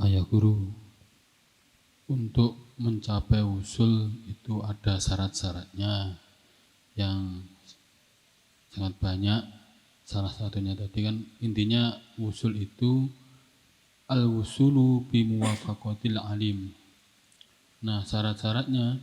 Ayah guru, untuk mencapai usul itu ada syarat-syaratnya yang sangat banyak. Salah satunya tadi kan intinya usul itu al-wusulu bi muwafaqatil alim. Nah, syarat-syaratnya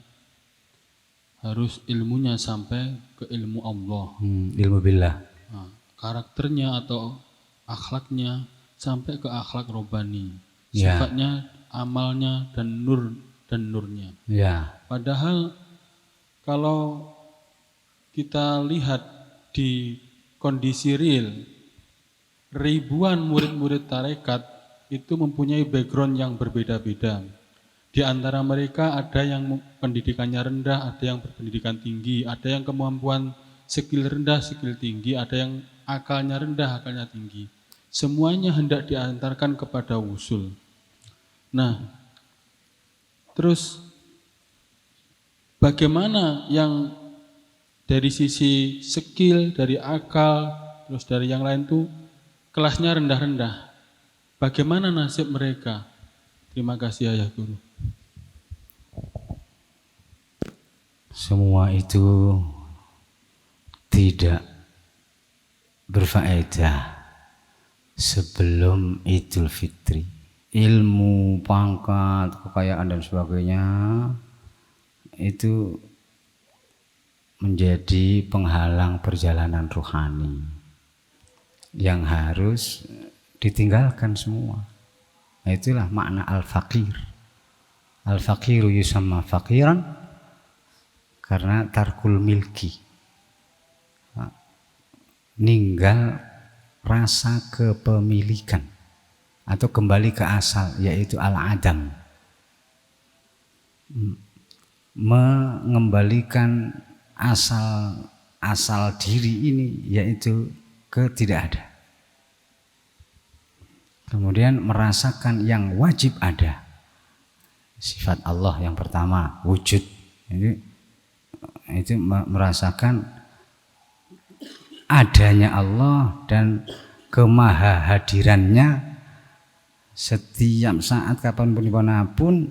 harus ilmunya sampai ke ilmu Allah. Ilmu billah. Nah, karakternya atau akhlaknya sampai ke akhlak robbani. Sifatnya, amalnya dan nurnya. Ya. Padahal kalau kita lihat di kondisi real, ribuan murid-murid tarekat itu mempunyai background yang berbeda-beda. Di antara mereka ada yang pendidikannya rendah, ada yang berpendidikan tinggi, ada yang kemampuan skill rendah, skill tinggi, ada yang akalnya rendah, akalnya tinggi. Semuanya hendak diantarkan kepada wusul. Nah, terus bagaimana yang dari sisi skill, dari akal, terus dari yang lain tuh kelasnya rendah-rendah. Bagaimana nasib mereka? Terima kasih Ayah Guru. Semua itu tidak berfaedah sebelum Idul Fitri. Ilmu, pangkat, kekayaan dan sebagainya itu menjadi penghalang perjalanan rohani yang harus ditinggalkan semua. Nah, itulah makna al-faqir. Al-faqiru yusamma faqiran karena tarkul milki, ninggal rasa kepemilikan atau kembali ke asal, yaitu al-adam, mengembalikan asal diri ini, yaitu ke tidak ada. Kemudian merasakan yang wajib ada, sifat Allah yang pertama wujud. Itu merasakan adanya Allah dan kemahahadirannya setiap saat kapanpun dimanapun,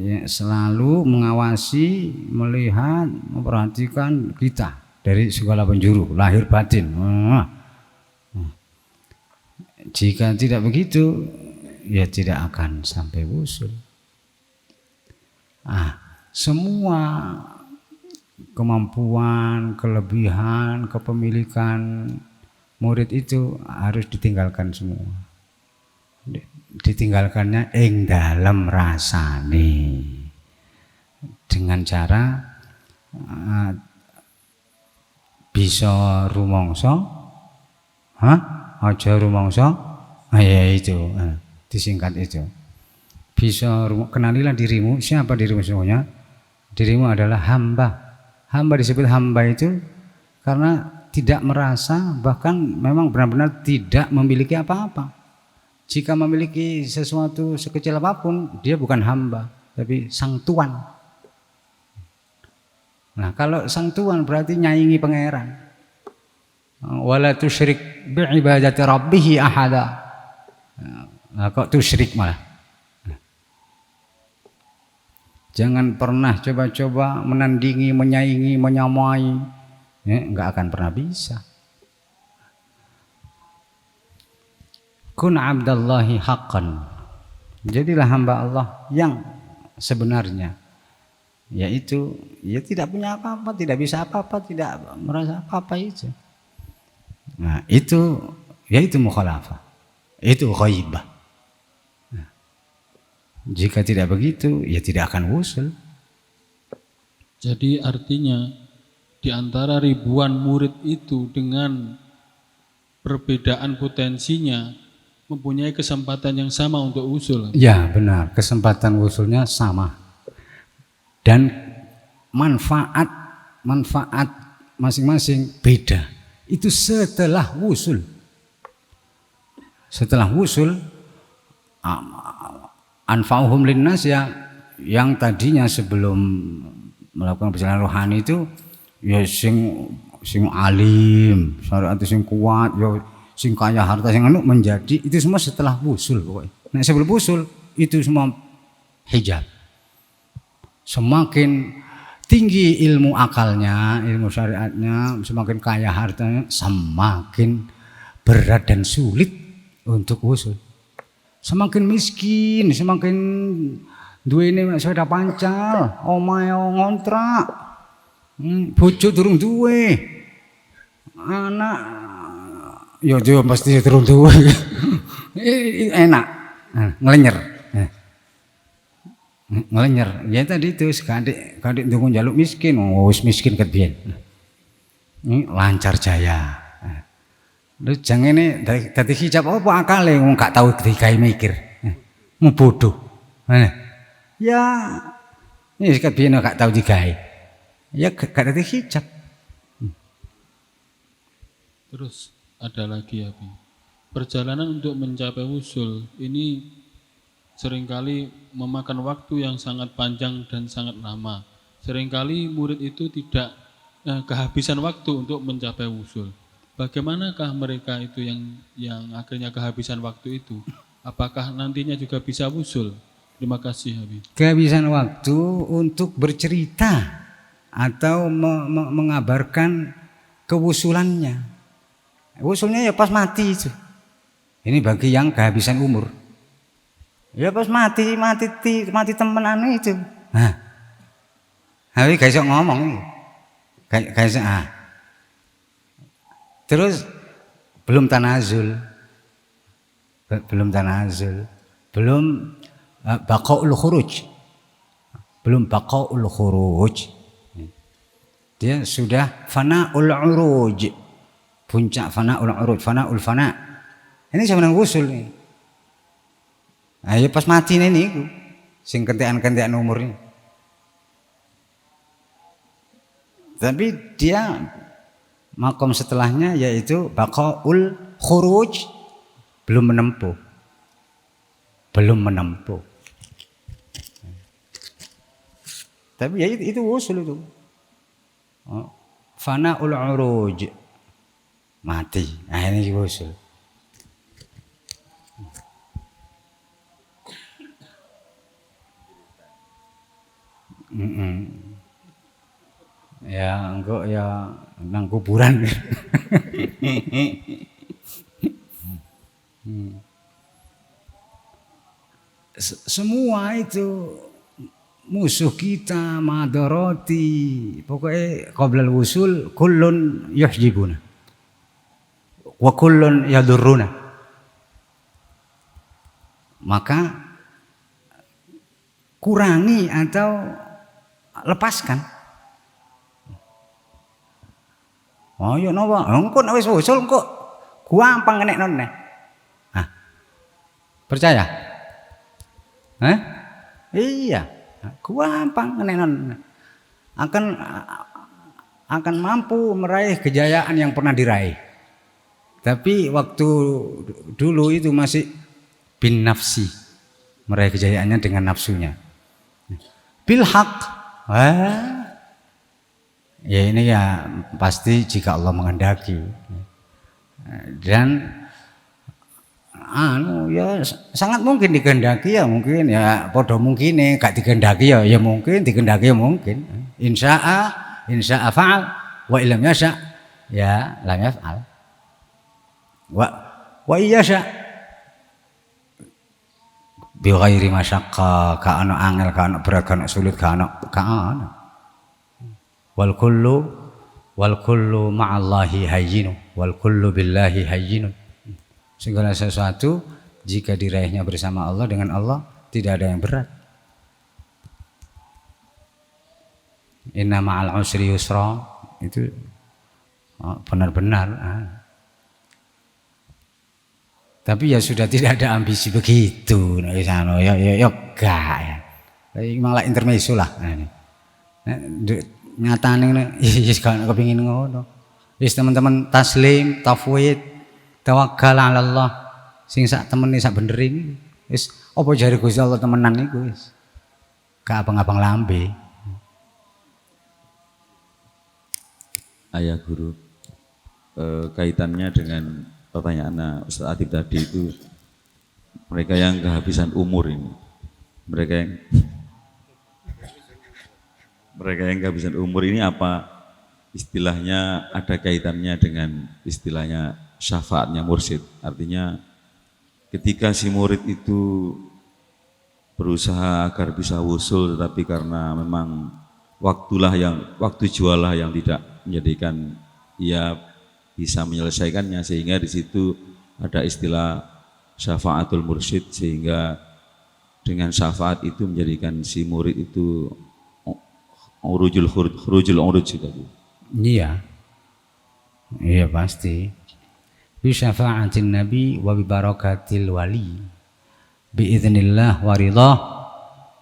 ya, selalu mengawasi, melihat, memperhatikan kita dari segala penjuru lahir batin. Jika tidak begitu, ya tidak akan sampai wusul. Semua kemampuan, kelebihan, kepemilikan murid itu harus ditinggalkan semua. Ditinggalkannya ing dalam rasane dengan cara bisa rumangsa, aja rumangsa, ya itu disingkat itu. Bisa kenalilah dirimu. Siapa dirimu sesungguhnya? Dirimu adalah hamba. Hamba disebut hamba itu karena tidak merasa, bahkan memang benar-benar tidak memiliki apa-apa. Jika memiliki sesuatu sekecil apapun, dia bukan hamba, tapi sang tuan. Nah, kalau sang tuan berarti nyaingi pangeran. Wala tusyrik bi'ibadati rabbih ahada. Nah, kok tusyrik malah? Jangan pernah coba-coba menandingi, menyaingi, menyamai, enggak akan pernah bisa. Kun abdallahi haqqan. Jadilah hamba Allah yang sebenarnya, yaitu ya tidak punya apa-apa, tidak bisa apa-apa, tidak merasa apa-apa itu. Nah, itu yaitu mukhalafah. Itu ghaibah. Jika tidak begitu, ya tidak akan wusul. Jadi artinya di antara ribuan murid itu dengan perbedaan potensinya mempunyai kesempatan yang sama untuk wusul. Ya benar, kesempatan wusulnya sama. Dan manfaat masing-masing beda. Itu setelah wusul. Setelah wusul, anfa'uhum linnas, ya, yang tadinya sebelum melakukan perjalanan rohani itu ya sing alim, syariat sing kuat, ya sing kaya harta sing anu menjadi itu semua setelah wusul pokoknya. Nek sebelum usul itu semua hijab. Semakin tinggi ilmu akalnya, ilmu syariatnya, semakin kaya hartanya, semakin berat dan sulit untuk usul. Semakin miskin, semakin duwene sepeda pancal, omahe ngontrak, bojo durung duwe, anak ya pasti durung duwe. Enak, nglenyer. Nglenyer. Ya tadi itu kadek ndonga njaluk miskin, wis miskin ket biyen. Lancar jaya. Lu jangan ini dadi hijab apa akale wong gak tau digawe mikir. Mau bodoh. Ya ini ket biyen gak tau digawe. Ya gak dadi hijab. Terus ada lagi ya, Bi. Perjalanan untuk mencapai usul ini seringkali memakan waktu yang sangat panjang dan sangat lama. Seringkali murid itu tidak kehabisan waktu untuk mencapai usul. Bagaimanakah mereka itu yang akhirnya kehabisan waktu itu? Apakah nantinya juga bisa usul? Terima kasih, Habib. Kehabisan waktu untuk bercerita atau mengabarkan kewusulannya. Usulnya ya pas mati itu. Ini bagi yang kehabisan umur. Ya pas mati temenan itu. Nah, Habib gak iso ngomong. Gak iso Terus belum tanazul, belum baqaul khuruj, dia sudah fana'ul uruj, puncak fana'ul uruj, fana'ul fana. Ini sebenarnya usul nih. Ayo pas mati nih, sing kentekan umurnya. Tapi dia makom setelahnya yaitu baqaul khuruj belum menempuh. Tapi ya itu usul itu. Fana'ul uruj mati. Nah ini usul. Ya enggak ya nang kuburan. Semua itu musuh kita, madarati, pokoknya qablal wusul kullun yuhjibuna wa kullun yadurruna. Maka kurangi atau lepaskan. Oh ya napa? Engko nek wis usul engko gampang kenekno neh. Hah. Percaya? Hah? Iya, gampang kenekno. Akan mampu meraih kejayaan yang pernah diraih. Tapi waktu dulu itu masih bin nafsi, meraih kejayaannya dengan nafsunya. Bil haq. Ya ini ya pasti jika Allah menghendaki. Dan ya sangat mungkin dikehendaki ya mungkin ya podo mungkin gak dikehendaki ya mungkin dikehendaki ya mungkin. Insya'a fa'al wa illam yasha ya lam yaf'al. Wa iyasha bi ghairi masyaqqa ka ana angel ka ana berat ka ana sulit ka ana wal kullu ma'allahi hayyinu wal kullu billahi hayyinun. Segala sesuatu jika diraihnya bersama Allah, dengan Allah tidak ada yang berat. Inna ma'al usri yusra, itu benar-benar. Tapi ya sudah tidak ada ambisi begitu. Ya gak ya. Malah intermezzo lah. Nyatane wis gak kepengin ngono. Wis teman-teman taslim, tafwid, tawakkal 'ala Allah. Sing sak temene sak bener iki wis apa jare Gusti Allah temenan iku wis. Gak abang-abang lambe. Ayah guru, kaitannya dengan pertanyaan Ustaz Adib tadi itu Mereka yang kehabisan umur ini. Mereka yang kehabisan umur ini apa istilahnya ada kaitannya dengan istilahnya syafaatnya mursyid. Artinya ketika si murid itu berusaha agar bisa wusul, tetapi karena memang waktu jualah yang tidak menjadikan ia bisa menyelesaikannya, sehingga di situ ada istilah syafaatul mursyid, sehingga dengan syafaat itu menjadikan si murid itu khurujul uruj tadi. Iya. Iya pasti. Bi syafa'atin nabi wa bi barakatil wali. Bi idznillah wa ridha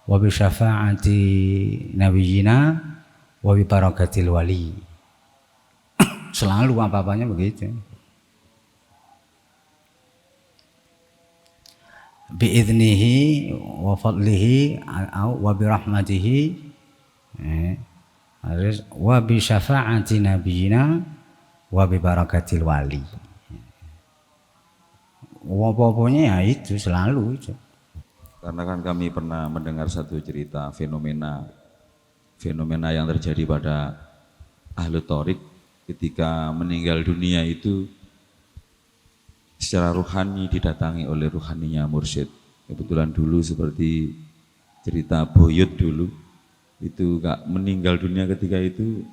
wa bi syafa'ati nabiyina wa bi barakatil wali. Selalu apa-apanya begitu. Bi idznihi wa fadlihi wa bi rahmatihi harus wa bi syafa'ati nabiyina wa bi barakatil wali. Apa-apanya ya itu selalu itu. Karena kan kami pernah mendengar satu cerita fenomena yang terjadi pada ahlu thoriq ketika meninggal dunia itu secara ruhani didatangi oleh ruhaninya mursyid. Kebetulan dulu seperti cerita Boyut dulu itu gak meninggal dunia ketika itu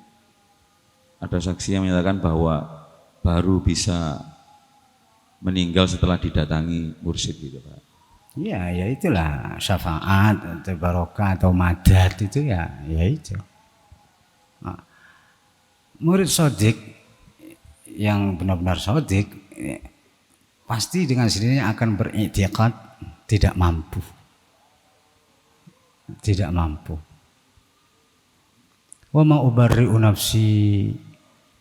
ada saksi yang menyatakan bahwa baru bisa meninggal setelah didatangi mursyid gitu Pak. Iya, ya itulah syafaat atau barokah atau madad itu ya itu. Nah, murid sodik yang benar-benar sodik pasti dengan sendirinya akan beriktikad tidak mampu. Tidak mampu. Wa ma ubarri'u nafsi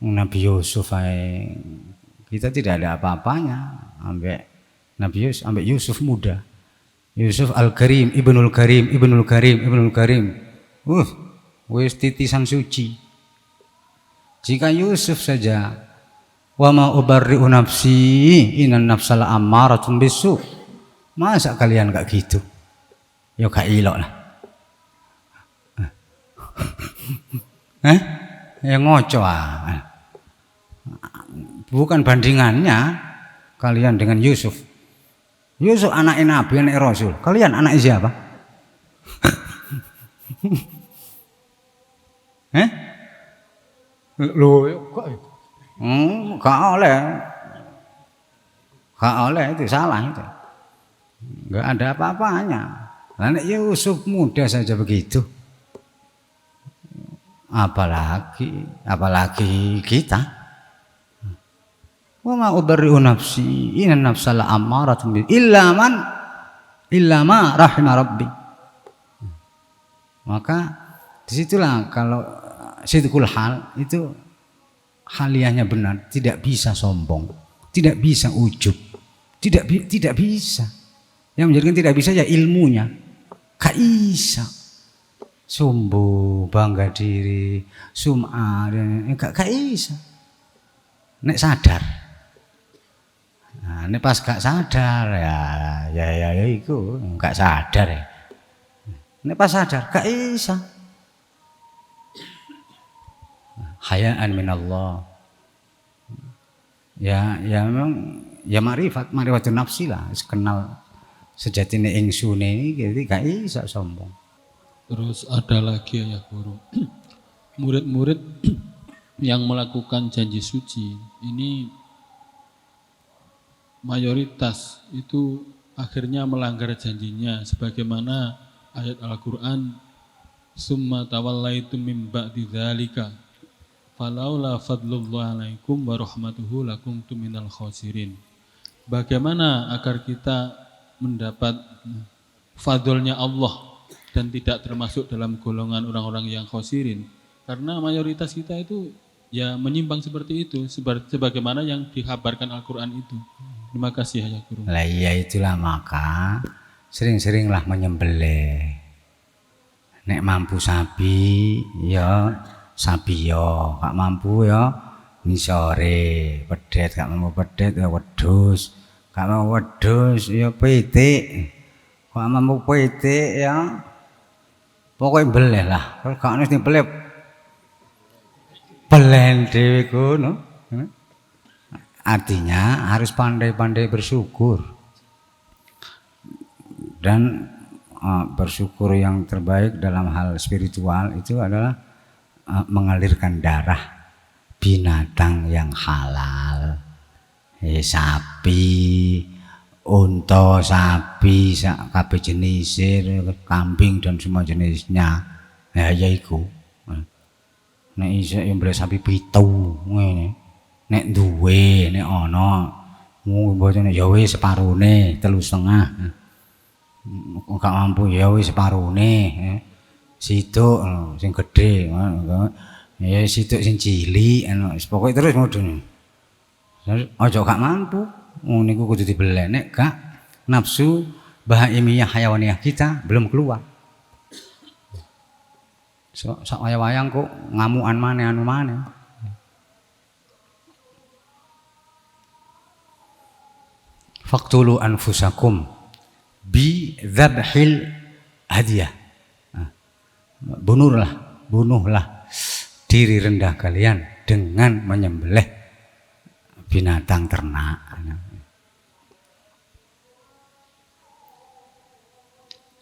Nabi Yusuf kita tidak ada apa-apanya ambek Nabi Yusuf, ambek Yusuf muda. Yusuf Al-Karim, Ibnul Karim. Wis titisan suci. Jika Yusuf saja wa ma ubarri'u nafsi innan nafsal ammaratun bisu. Masa kalian gak gitu? Ya gak ilok lah. Ya ngoco bukan bandingannya kalian dengan Yusuf. Yusuf anak Nabi, anak Rasul. Kalian anak siapa? Gak oleh itu salah itu. Gak ada apa-apanya. Anak Yusuf muda saja begitu. Apalagi kita. Wa ma ubarri'u nafsi innan nafsal ammaratun illa ma rahima rabbi. Maka disitulah kalau sidqul hal itu haliahnya benar, tidak bisa sombong, tidak bisa ujub, tidak bisa. Yang menjadikan tidak bisa ya ilmunya. Kaisa sombong, bangga diri, sum'ah, gak bisa. Nek sadar. Nah, nek pas gak sadar ya iku gak sadar ya. Nek pas sadar gak bisa. Hayaan minallah. Ya memang ya ma'rifatun nafsi lah, kenal sejatine ingsun iki gak bisa sombong. Terus ada lagi ya guru, murid-murid yang melakukan janji suci ini mayoritas itu akhirnya melanggar janjinya sebagaimana ayat Al-Qur'an summa tawallaitum min ba'di dzalika falaula fadlullahi 'alaikum wa rahmatuhu lakuntum minal khasirin. Bagaimana agar kita mendapat fadlnya Allah dan tidak termasuk dalam golongan orang-orang yang khosirin, karena mayoritas kita itu ya menyimpang seperti itu sebagaimana yang dikabarkan Al-Qur'an itu. Terima kasih ya guru. Lah iya itulah maka sering-seringlah menyembelih. Nek mampu sapi ya sapi ya, gak mampu ya nisore, pedet gak mampu pedet ya wedhus, gak mau wedhus ya pitik. Kok mampu pitik ya pokoknya beleh lah. Kalau gak mesti beleh belen dhewe kono. Artinya harus pandai-pandai bersyukur. Dan bersyukur yang terbaik dalam hal spiritual itu adalah mengalirkan darah binatang yang halal. Sapi, unta, sapi, kabeh jenis, kambing dan semua jenisnya. Ya iku. Nek iso mbeleh sapi 7 ngene. Nek duwe, nek ana mbocone ya wis separone 3,5. Gak mampu ya wis separone. Situk sing gedhe, ya situk sing cilik, pokoke terus modune. Aja gak mampu, niku kudu dibeleh. Nek gak nafsu bahaimiyah hayawaniyah kita belum keluar. Sak wayang kok ngamukan maneh anu maneh. Faqtulu anfusakum bi dzabhil hadiyah. Bunuhlah diri rendah kalian dengan menyembelih binatang ternak.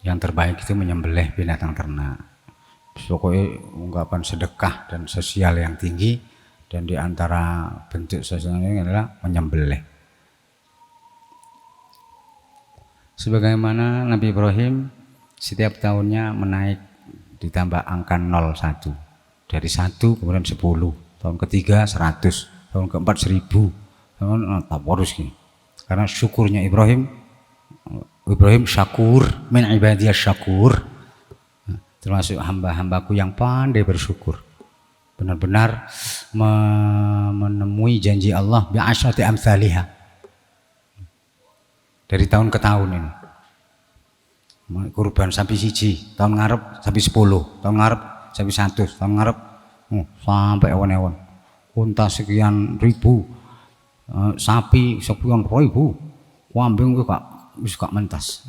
Yang terbaik itu menyembelih binatang ternak. Pokoknya ungkapan sedekah dan sosial yang tinggi, dan di antara bentuk sosialnya adalah menyembelih. Sebagaimana Nabi Ibrahim setiap tahunnya menaik ditambah angka 01. Dari 1 kemudian 10, tahun ketiga 100, tahun keempat 1000, tahun harus gini. Karena syukurnya Ibrahim syakur, min ibadiyah syakur. Termasuk hamba-hambaku yang pandai bersyukur, benar-benar menemui janji Allah bi asyrati amsalihah, dari tahun ke tahun ini. Kurban sapi siji, tahun ngarep sapi 10, tahun ngarep sapi 100, tahun ngarep sampai ewan-ewan. Unta sekian ribu, sapi sekian ribu, kambing wis gak mentas.